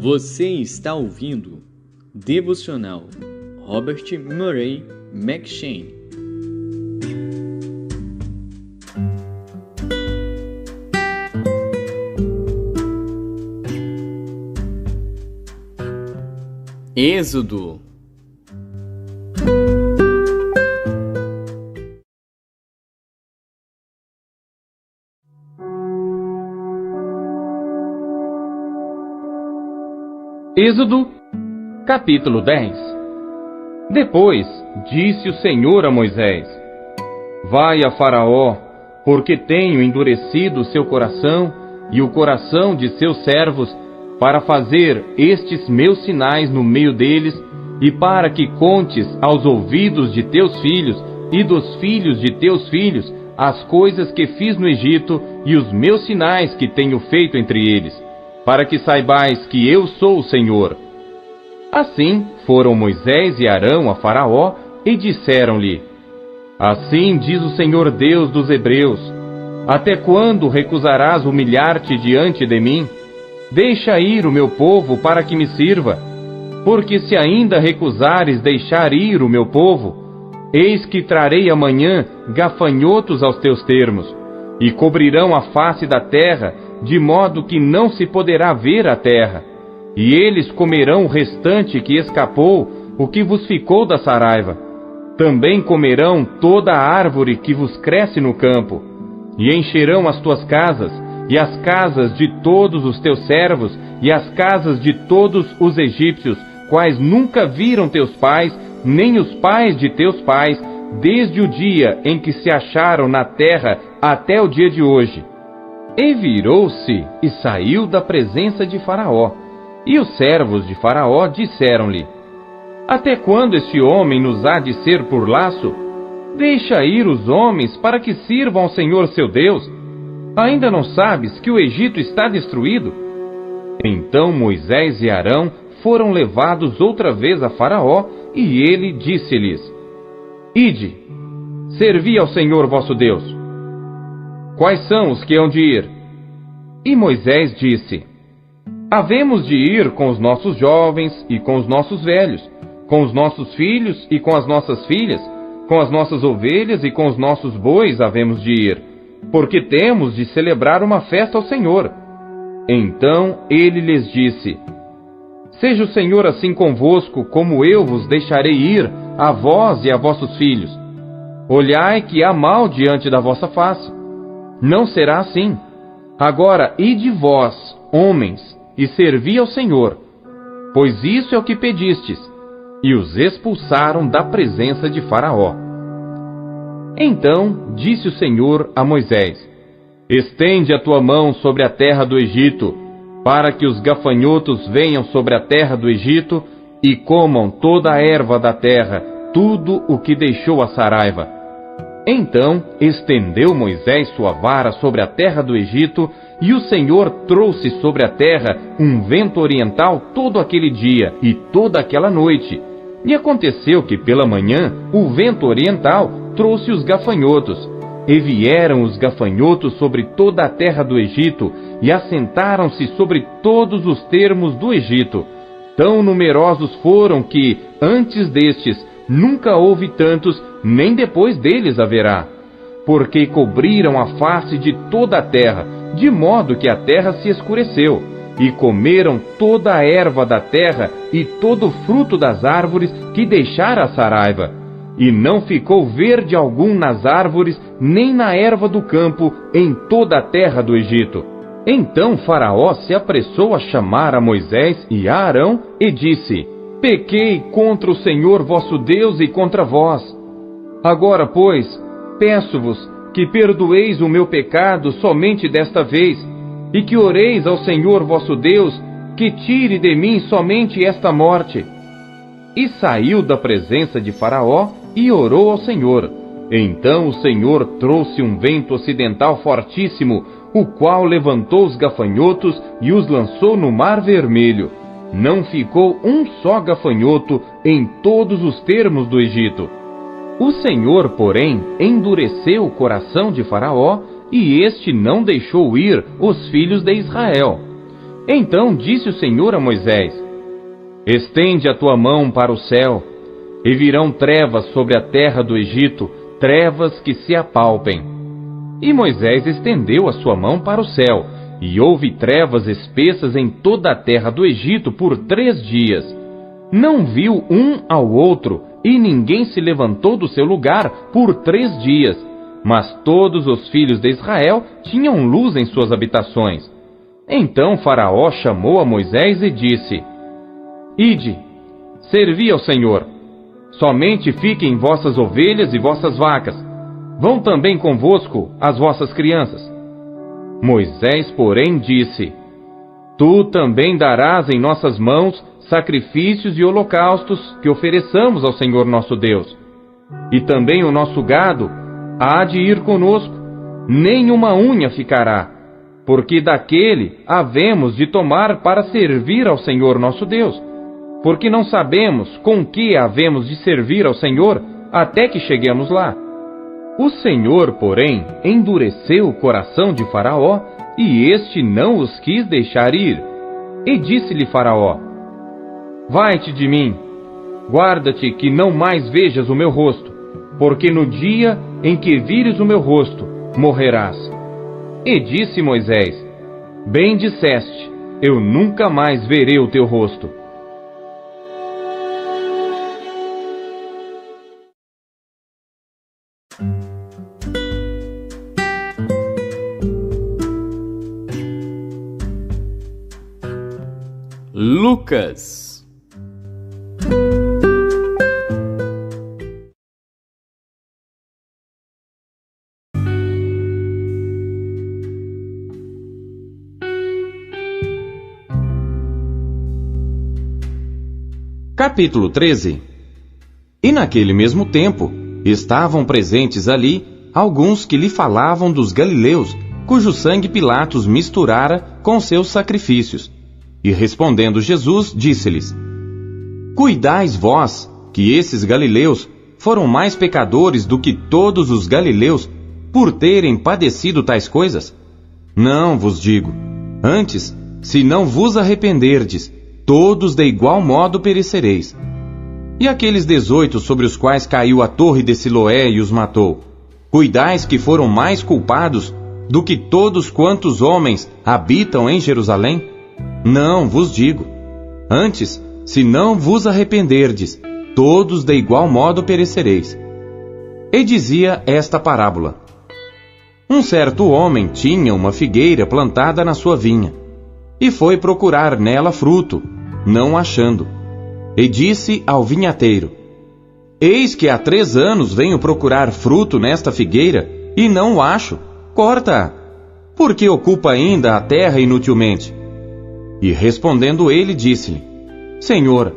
Você está ouvindo Devocional Robert Murray McCheyne. Êxodo. Êxodo, capítulo 10. Depois disse o Senhor a Moisés: Vai a Faraó, porque tenho endurecido o seu coração e o coração de seus servos, para fazer estes meus sinais no meio deles, e para que contes aos ouvidos de teus filhos e dos filhos de teus filhos as coisas que fiz no Egito e os meus sinais que tenho feito entre eles, para que saibais que eu sou o Senhor. Assim foram Moisés e Arão a Faraó e disseram-lhe: Assim diz o Senhor Deus dos Hebreus: Até quando recusarás humilhar-te diante de mim? Deixa ir o meu povo para que me sirva. Porque se ainda recusares deixar ir o meu povo, eis que trarei amanhã gafanhotos aos teus termos, e cobrirão a face da terra, de modo que não se poderá ver a terra. E eles comerão o restante que escapou, o que vos ficou da saraiva. Também comerão toda a árvore que vos cresce no campo, e encherão as tuas casas, e as casas de todos os teus servos, e as casas de todos os egípcios, quais nunca viram teus pais, nem os pais de teus pais, desde o dia em que se acharam na terra até o dia de hoje. E virou-se e saiu da presença de Faraó. E os servos de Faraó disseram-lhe: Até quando este homem nos há de ser por laço? Deixa ir os homens para que sirvam ao Senhor seu Deus. Ainda não sabes que o Egito está destruído? Então Moisés e Arão foram levados outra vez a Faraó, e ele disse-lhes: Ide, servi ao Senhor vosso Deus. Quais são os que hão de ir? E Moisés disse: Havemos de ir com os nossos jovens e com os nossos velhos, com os nossos filhos e com as nossas filhas, com as nossas ovelhas e com os nossos bois havemos de ir, porque temos de celebrar uma festa ao Senhor. Então ele lhes disse: Seja o Senhor assim convosco, como eu vos deixarei ir, a vós e a vossos filhos. Olhai que há mal diante da vossa face. Não será assim. Agora ide vós, homens, e servi ao Senhor, pois isso é o que pedistes. E os expulsaram da presença de Faraó. Então disse o Senhor a Moisés: Estende a tua mão sobre a terra do Egito, para que os gafanhotos venham sobre a terra do Egito e comam toda a erva da terra, tudo o que deixou a saraiva. Então estendeu Moisés sua vara sobre a terra do Egito, e o Senhor trouxe sobre a terra um vento oriental todo aquele dia e toda aquela noite. E aconteceu que pela manhã o vento oriental trouxe os gafanhotos. E vieram os gafanhotos sobre toda a terra do Egito, e assentaram-se sobre todos os termos do Egito. Tão numerosos foram que, antes destes, nunca houve tantos, nem depois deles haverá. Porque cobriram a face de toda a terra, de modo que a terra se escureceu, e comeram toda a erva da terra e todo o fruto das árvores que deixara a saraiva. E não ficou verde algum nas árvores, nem na erva do campo, em toda a terra do Egito. Então Faraó se apressou a chamar a Moisés e a Arão, e disse: Pequei contra o Senhor vosso Deus e contra vós. Agora, pois, peço-vos que perdoeis o meu pecado somente desta vez, e que oreis ao Senhor vosso Deus, que tire de mim somente esta morte. E saiu da presença de Faraó e orou ao Senhor. Então o Senhor trouxe um vento ocidental fortíssimo, o qual levantou os gafanhotos e os lançou no Mar Vermelho. Não ficou um só gafanhoto em todos os termos do Egito. O Senhor, porém, endureceu o coração de Faraó, e este não deixou ir os filhos de Israel. Então disse o Senhor a Moisés: Estende a tua mão para o céu, e virão trevas sobre a terra do Egito, trevas que se apalpem. E Moisés estendeu a sua mão para o céu, e houve trevas espessas em toda a terra do Egito por 3 dias. Não viu um ao outro, e ninguém se levantou do seu lugar por 3 dias. Mas todos os filhos de Israel tinham luz em suas habitações. Então Faraó chamou a Moisés e disse: Ide, servi ao Senhor. Somente fiquem vossas ovelhas e vossas vacas. Vão também convosco as vossas crianças. Moisés, porém, disse: Tu também darás em nossas mãos sacrifícios e holocaustos que ofereçamos ao Senhor nosso Deus. E também o nosso gado há de ir conosco, nem uma unha ficará, porque daquele havemos de tomar para servir ao Senhor nosso Deus, porque não sabemos com que havemos de servir ao Senhor até que cheguemos lá. O Senhor, porém, endureceu o coração de Faraó, e este não os quis deixar ir. E disse-lhe Faraó: Vai-te de mim, guarda-te que não mais vejas o meu rosto, porque no dia em que vires o meu rosto, morrerás. E disse Moisés: Bem disseste, eu nunca mais verei o teu rosto. Lucas. Capítulo 13. E naquele mesmo tempo, estavam presentes ali alguns que lhe falavam dos galileus, cujo sangue Pilatos misturara com seus sacrifícios. E respondendo Jesus, disse-lhes: Cuidais vós que esses galileus foram mais pecadores do que todos os galileus por terem padecido tais coisas? Não vos digo. Antes, se não vos arrependerdes, todos de igual modo perecereis. E aqueles 18 sobre os quais caiu a torre de Siloé e os matou, cuidais que foram mais culpados do que todos quantos homens habitam em Jerusalém? Não vos digo. Antes, se não vos arrependerdes, todos de igual modo perecereis. E dizia esta parábola: Um certo homem tinha uma figueira plantada na sua vinha, e foi procurar nela fruto, não achando. E disse ao vinhateiro: Eis que há 3 anos venho procurar fruto nesta figueira, e não o acho. Corta-a, porque ocupa ainda a terra inutilmente. E respondendo ele, disse-lhe: Senhor,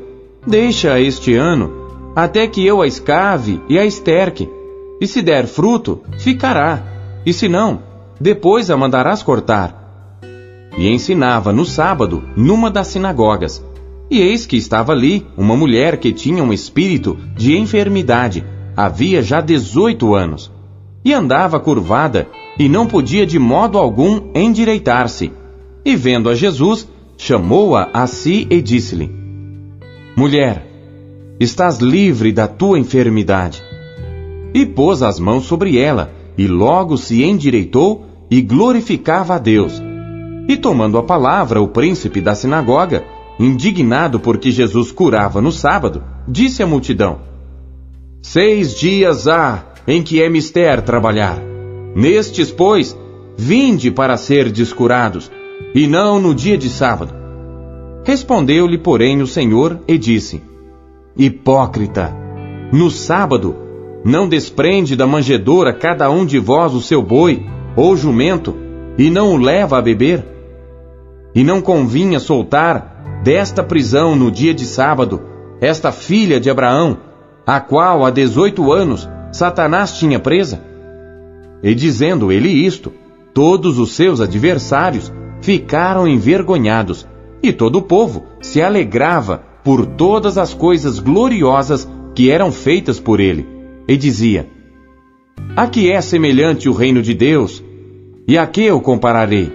deixa este ano, até que eu a escave e a esterque, e se der fruto, ficará, e se não, depois a mandarás cortar. E ensinava no sábado, numa das sinagogas. E eis que estava ali uma mulher que tinha um espírito de enfermidade, havia já 18 anos, e andava curvada, e não podia de modo algum endireitar-se. E vendo a Jesus, chamou-a a si e disse-lhe: Mulher, estás livre da tua enfermidade. E pôs as mãos sobre ela, e logo se endireitou, e glorificava a Deus. E tomando a palavra o príncipe da sinagoga, indignado porque Jesus curava no sábado, disse à multidão: 6 dias há em que é mister trabalhar. Nestes, pois, vinde para serdes curados, e não no dia de sábado. Respondeu-lhe, porém, o Senhor e disse: Hipócrita, no sábado não desprende da manjedoura cada um de vós o seu boi ou jumento, e não o leva a beber? E não convinha soltar desta prisão no dia de sábado esta filha de Abraão, a qual há 18 anos Satanás tinha presa? E dizendo ele isto, todos os seus adversários ficaram envergonhados, e todo o povo se alegrava por todas as coisas gloriosas que eram feitas por ele, e dizia: A que é semelhante o reino de Deus? E a que o compararei?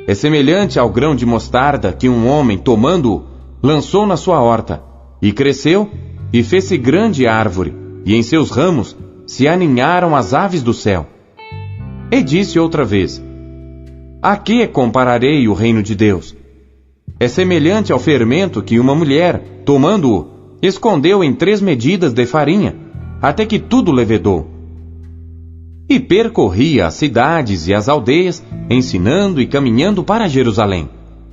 É semelhante ao grão de mostarda que um homem, tomando-o, lançou na sua horta, e cresceu, e fez-se grande árvore, e em seus ramos se aninharam as aves do céu. E disse outra vez: a que compararei o reino de Deus? É semelhante ao fermento que uma mulher, tomando-o, escondeu em 3 medidas de farinha, até que tudo levedou. E percorria as cidades e as aldeias, ensinando e caminhando para Jerusalém.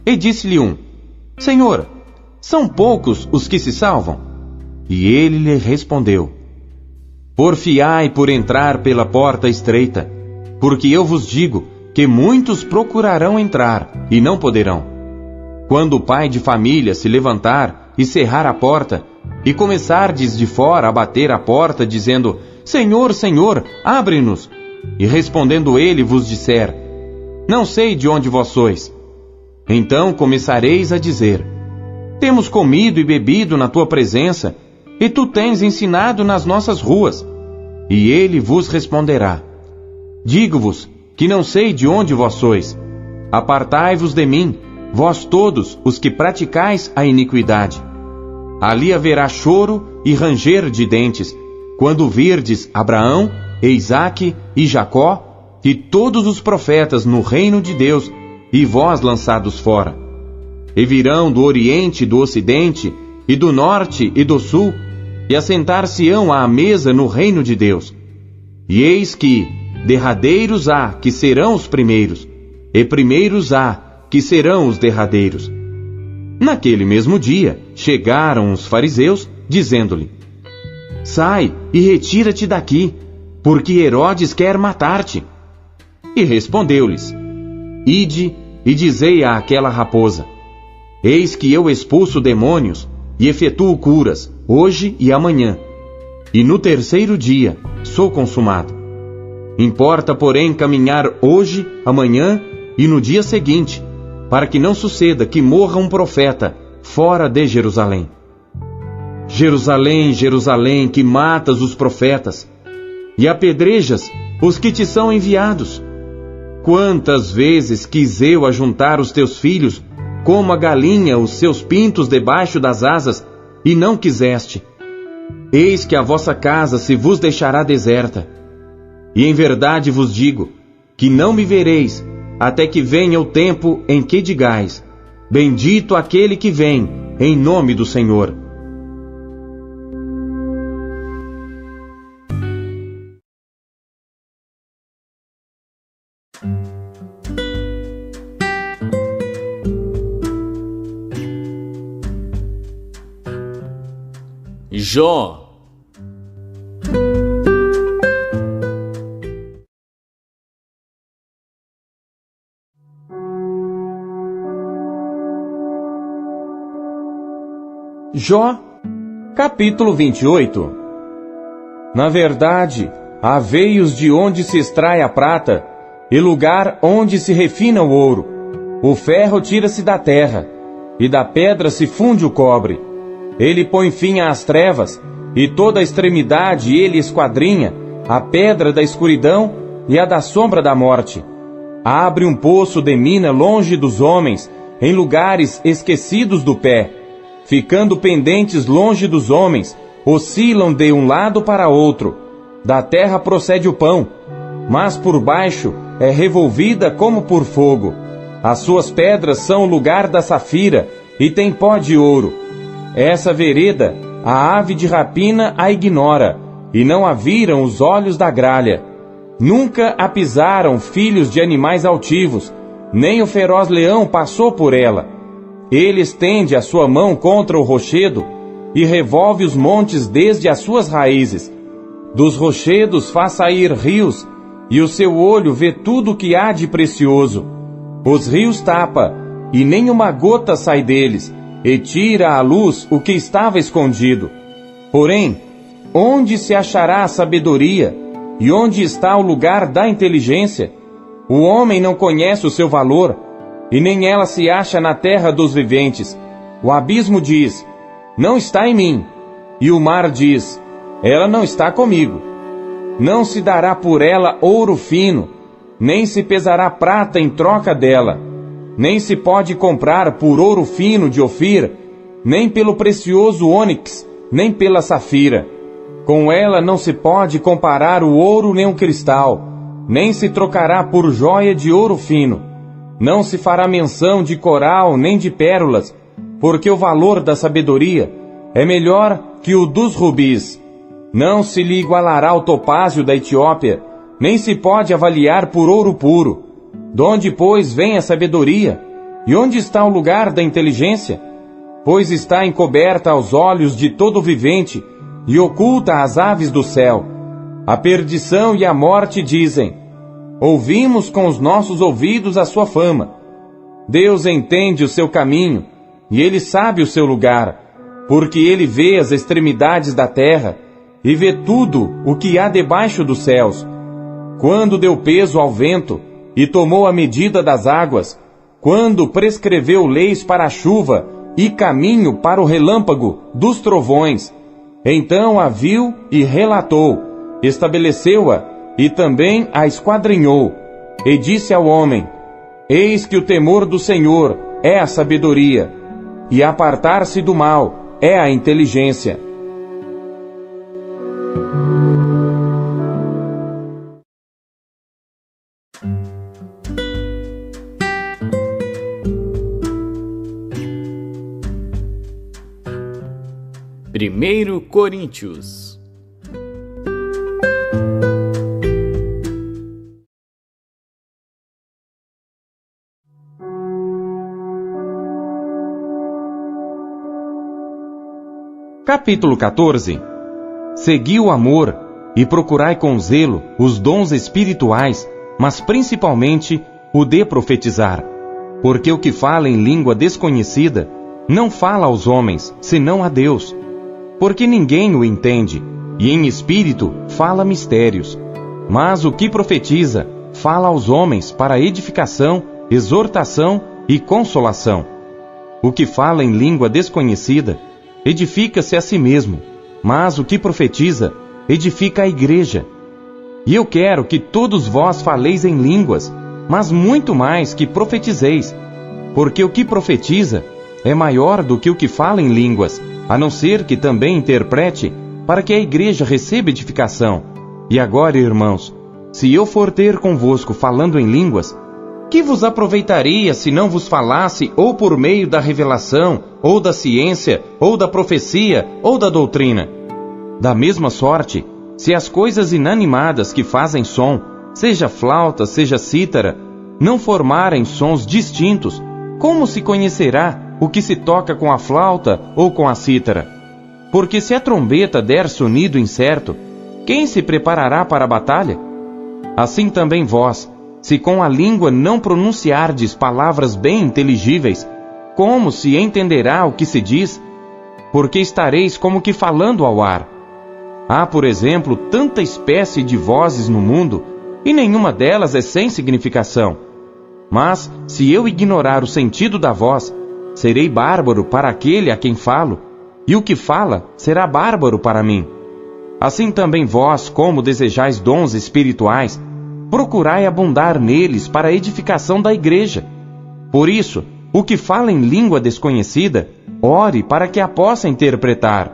E disse-lhe um: Senhor, são poucos os que se salvam? E ele lhe respondeu: porfiai por entrar pela porta estreita, porque eu vos digo que muitos procurarão entrar e não poderão. Quando o pai de família se levantar e cerrar a porta, e começardes de fora a bater a porta, dizendo: Senhor, Senhor, abre-nos. E respondendo ele vos disser: não sei de onde vós sois. Então começareis a dizer: temos comido e bebido na tua presença, e tu tens ensinado nas nossas ruas. E ele vos responderá: digo-vos que não sei de onde vós sois. Apartai-vos de mim, vós todos os que praticais a iniquidade. Ali haverá choro e ranger de dentes, quando virdes Abraão, e Isaque e Jacó, e todos os profetas no reino de Deus, e vós lançados fora. E virão do oriente e do ocidente, e do norte e do sul, e assentar-se-ão à mesa no reino de Deus. E eis que derradeiros há que serão os primeiros, e primeiros há que serão os derradeiros. Naquele mesmo dia chegaram os fariseus, dizendo-lhe: sai e retira-te daqui, porque Herodes quer matar-te. E respondeu-lhes: ide e dizei àquela raposa: eis que eu expulso demônios e efetuo curas, hoje e amanhã, e no 3º dia sou consumado. Importa, porém, caminhar hoje, amanhã e no dia seguinte, para que não suceda que morra um profeta fora de Jerusalém. Jerusalém, Jerusalém, que matas os profetas e apedrejas os que te são enviados. Quantas vezes quis eu ajuntar os teus filhos, como a galinha os seus pintos debaixo das asas, e não quiseste. Eis que a vossa casa se vos deixará deserta. E em verdade vos digo, que não me vereis, até que venha o tempo em que digais: bendito aquele que vem, em nome do Senhor. Jó. Jó, capítulo 28. Na verdade, há veios de onde se extrai a prata, e lugar onde se refina o ouro. O ferro tira-se da terra, e da pedra se funde o cobre. Ele põe fim às trevas, e toda a extremidade ele esquadrinha, a pedra da escuridão e a da sombra da morte. Abre um poço de mina longe dos homens, em lugares esquecidos do pé. Ficando pendentes longe dos homens, oscilam de um lado para outro. Da terra procede o pão, mas por baixo é revolvida como por fogo. As suas pedras são o lugar da safira, e tem pó de ouro. Essa vereda, a ave de rapina a ignora, e não a viram os olhos da gralha. Nunca a pisaram filhos de animais altivos, nem o feroz leão passou por ela. Ele estende a sua mão contra o rochedo, e revolve os montes desde as suas raízes. Dos rochedos faz sair rios, e o seu olho vê tudo o que há de precioso. Os rios tapa, e nem uma gota sai deles, e tira à luz o que estava escondido. Porém, onde se achará a sabedoria, e onde está o lugar da inteligência? O homem não conhece o seu valor, e nem ela se acha na terra dos viventes. O abismo diz: não está em mim. E o mar diz: ela não está comigo. Não se dará por ela ouro fino, nem se pesará prata em troca dela. nem se pode comprar por ouro fino de Ofir, nem pelo precioso ônix, nem pela safira. Com ela não se pode comparar o ouro nem o cristal, nem se trocará por joia de ouro fino. Não se fará menção de coral nem de pérolas, porque o valor da sabedoria é melhor que o dos rubis. Não se lhe igualará o topázio da Etiópia, nem se pode avaliar por ouro puro. Donde, pois, vem a sabedoria? E onde está o lugar da inteligência? Pois está encoberta aos olhos de todo vivente, e oculta às aves do céu. A perdição e a morte dizem: ouvimos com os nossos ouvidos a sua fama. Deus entende o seu caminho, e ele sabe o seu lugar, porque ele vê as extremidades da terra, e vê tudo o que há debaixo dos céus. Quando deu peso ao vento, e tomou a medida das águas, quando prescreveu leis para a chuva, e caminho para o relâmpago dos trovões, então a viu e relatou, estabeleceu-a, e também a esquadrinhou, e disse ao homem: eis que o temor do Senhor é a sabedoria, e apartar-se do mal é a inteligência. Primeiro Coríntios. Capítulo 14. Segui o amor e procurai com zelo os dons espirituais, mas principalmente o de profetizar. Porque o que fala em língua desconhecida não fala aos homens, senão a Deus. Porque ninguém o entende, e em espírito fala mistérios. Mas o que profetiza fala aos homens para edificação, exortação e consolação. O que fala em língua desconhecida edifica-se a si mesmo, mas o que profetiza edifica a igreja. E eu quero que todos vós faleis em línguas, mas muito mais que profetizeis, porque o que profetiza é maior do que o que fala em línguas, a não ser que também interprete, para que a igreja receba edificação. E agora, irmãos, se eu for ter convosco falando em línguas, que vos aproveitaria se não vos falasse ou por meio da revelação, ou da ciência, ou da profecia, ou da doutrina? Da mesma sorte, se as coisas inanimadas que fazem som, seja flauta, seja cítara, não formarem sons distintos, como se conhecerá o que se toca com a flauta ou com a cítara? Porque se a trombeta der sonido incerto, quem se preparará para a batalha? Assim também vós, se com a língua não pronunciardes palavras bem inteligíveis, como se entenderá o que se diz? Porque estareis como que falando ao ar. Há, por exemplo, tanta espécie de vozes no mundo, e nenhuma delas é sem significação. Mas, se eu ignorar o sentido da voz, serei bárbaro para aquele a quem falo, e o que fala será bárbaro para mim. Assim também vós, como desejais dons espirituais, procurai abundar neles para a edificação da igreja. Por isso, o que fala em língua desconhecida, ore para que a possa interpretar.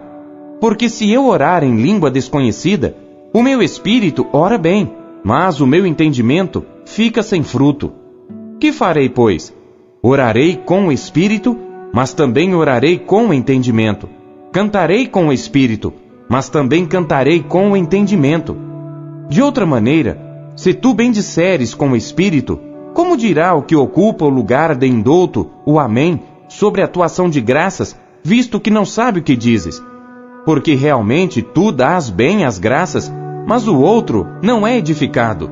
Porque se eu orar em língua desconhecida, o meu espírito ora bem, mas o meu entendimento fica sem fruto. Que farei, pois? Orarei com o espírito, mas também orarei com o entendimento. Cantarei com o espírito, mas também cantarei com o entendimento. De outra maneira, se tu bendisseres com o espírito, como dirá o que ocupa o lugar de indouto, o amém, sobre a tua ação de graças, visto que não sabe o que dizes? Porque realmente tu dás bem as graças, mas o outro não é edificado.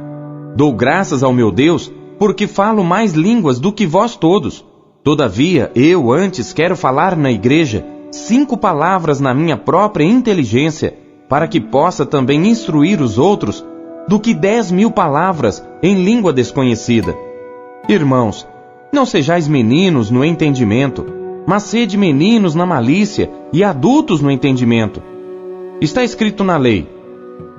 Dou graças ao meu Deus, porque falo mais línguas do que vós todos. Todavia, eu antes quero falar na igreja 5 palavras na minha própria inteligência, para que possa também instruir os outros, do que 10.000 palavras em língua desconhecida. Irmãos, não sejais meninos no entendimento, mas sede meninos na malícia e adultos no entendimento. Está escrito na lei: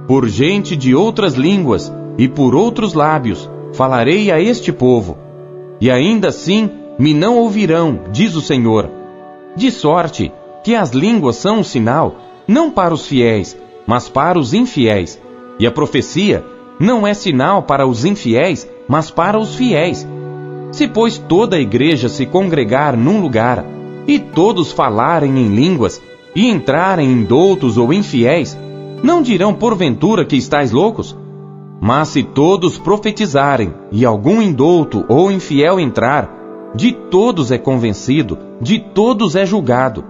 por gente de outras línguas e por outros lábios falarei a este povo. e ainda assim me não ouvirão, diz o Senhor. De sorte que as línguas são um sinal, não para os fiéis, mas para os infiéis. E a profecia não é sinal para os infiéis, mas para os fiéis. Se, pois, toda a igreja se congregar num lugar, e todos falarem em línguas, e entrarem indoutos ou infiéis, não dirão porventura que estáis loucos? Mas se todos profetizarem, e algum indouto ou infiel entrar, de todos é convencido, de todos é julgado.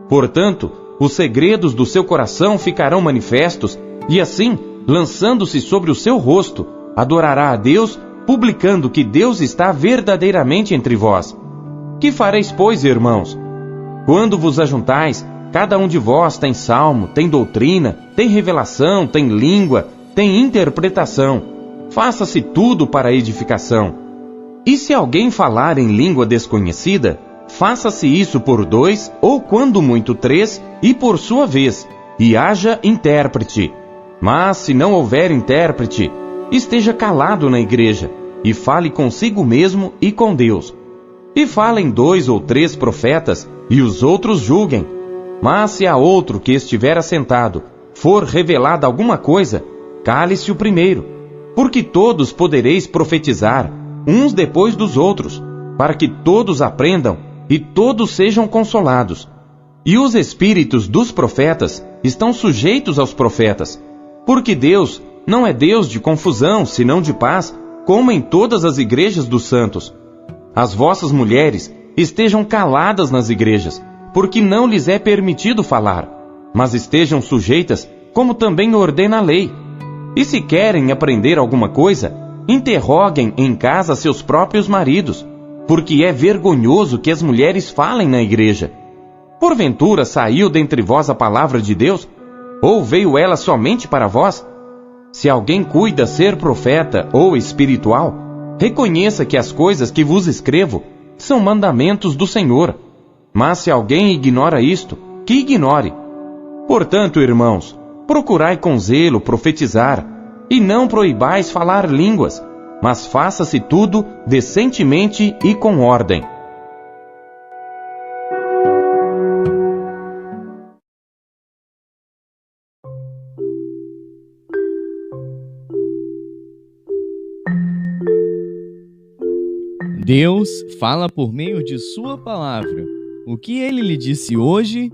Portanto, os segredos do seu coração ficarão manifestos, e assim, lançando-se sobre o seu rosto, adorará a Deus, publicando que Deus está verdadeiramente entre vós. Que fareis, pois, irmãos? Quando vos ajuntais, cada um de vós tem salmo, tem doutrina, tem revelação, tem língua, tem interpretação. Faça-se tudo para a edificação. E se alguém falar em língua desconhecida, faça-se isso por 2, ou quando muito 3, e por sua vez, e haja intérprete. Mas se não houver intérprete, esteja calado na igreja, e fale consigo mesmo e com Deus. E falem 2 ou 3 profetas, e os outros julguem. Mas se a outro que estiver assentado for revelada alguma coisa, cale-se o primeiro, porque todos podereis profetizar, uns depois dos outros, para que todos aprendam e todos sejam consolados. E os espíritos dos profetas estão sujeitos aos profetas, porque Deus não é Deus de confusão, senão de paz, como em todas as igrejas dos santos. As vossas mulheres estejam caladas nas igrejas, porque não lhes é permitido falar, mas estejam sujeitas, como também ordena a lei. E se querem aprender alguma coisa, interroguem em casa seus próprios maridos, porque é vergonhoso que as mulheres falem na igreja. Porventura saiu dentre vós a palavra de Deus? Ou veio ela somente para vós? Se alguém cuida ser profeta ou espiritual, reconheça que as coisas que vos escrevo são mandamentos do Senhor. Mas se alguém ignora isto, que ignore. Portanto, irmãos, procurai com zelo profetizar, e não proibais falar línguas, mas faça-se tudo decentemente e com ordem. Deus fala por meio de sua palavra. O que ele lhe disse hoje